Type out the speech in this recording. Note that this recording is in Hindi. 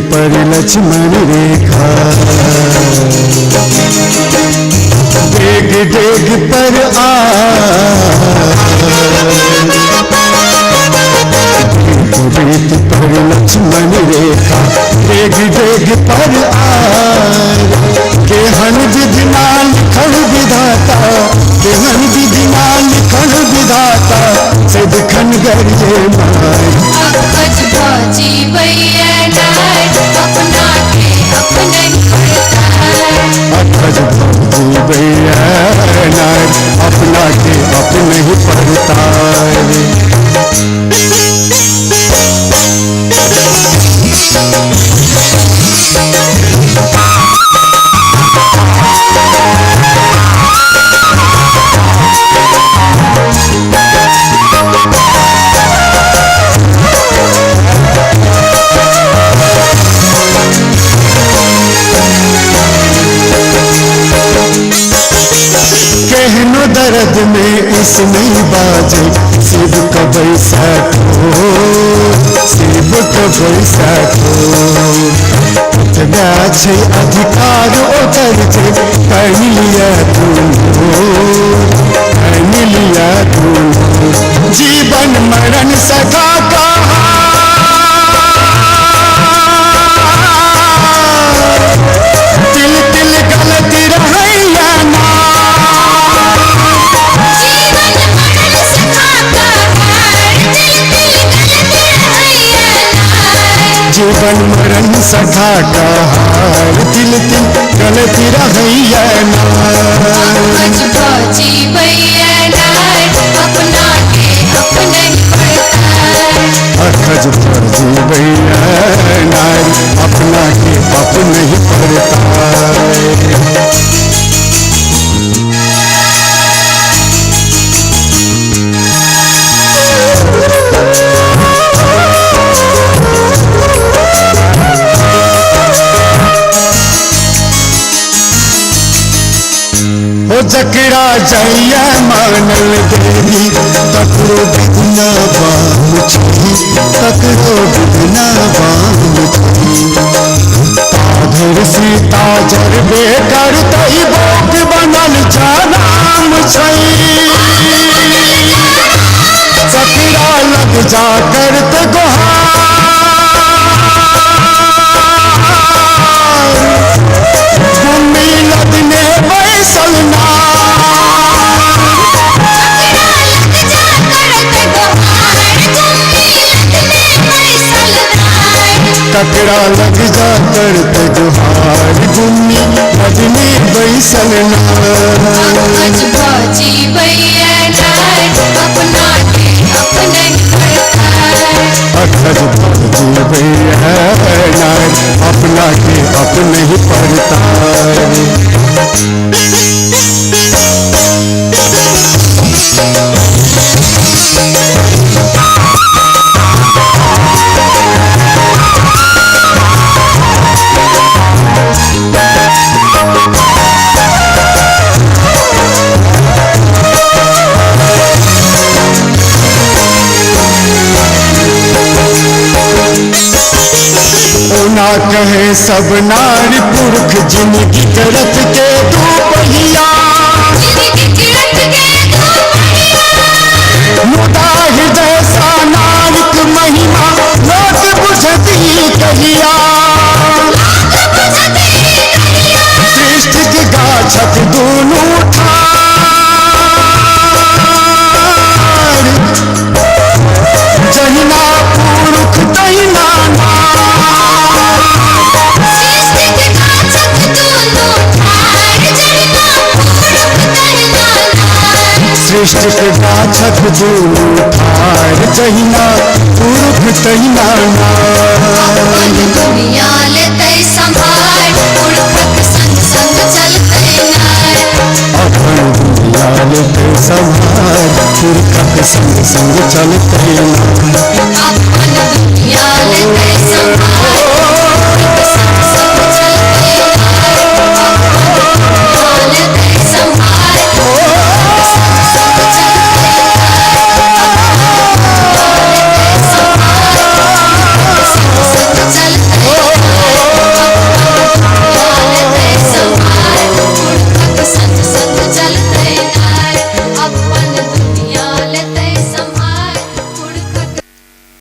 पर लक्ष्मण रेखा, डेग डेग पर डेग पर लक्ष्मण रेखा, डेग डेग पर केहन विधि ना लिखल विधाता, केहन विधि ना लिखल विधाता, से दिखन गरिए माय। अकज भौजी भैया नार, अपना के अपने पड़ता। अकज भौजी भैया नार, अपना के अपने ही पड़ता। कहनो दर्द में इसमें बाजे, शिव का बैसाख हो, शिव का बैसाख हो। उठगा छे अधिकार ओकर छे, पहन लिया तू, जीवन मरण सखा कहा, तिल तिल गलती रहैया ना, जीवन मरण सखा का हार, तिल तिल गलती रहैया ना। अकज भौजी भैया नार, अपना के अपने पड़ता। अकज भौजी भैया नार, अपना के अपने ही पड़ता। ओ जकरा जैया मानल देवी, तकरो बिना बाम छही, तकरो बिना बाम छही। ताधर सीता जरबे करतई, बोक बनल जनाम छई। जकरा लग जा करत गोहार, भूमि लगने बैसल ना, ककड़ा लग जा करते गुहार, भूमि लगने बैसल ना। अकज भौजी भैया नार, अपना के अपने पड़ता। अकज भौजी भैया नार, अपना के अपने ही पड़ता। ना कहे सब नारी पुरख, जिनकी जरत के दो पहिया, मुदा हृदय सा नारिक महिमा, लोक बुझती कहिया। सृष्टि की गाछक दोनों ठार, जहिना पुरुष तहिना सृष्टि के गाछक दोनों ठार, जहिना पुरुष तहिना अपन दुनिया लेते संभाल, पुरखक संग संग चलते नार। अपन दुनिया लेते संभाल, पुरखक संग संग चलते नार।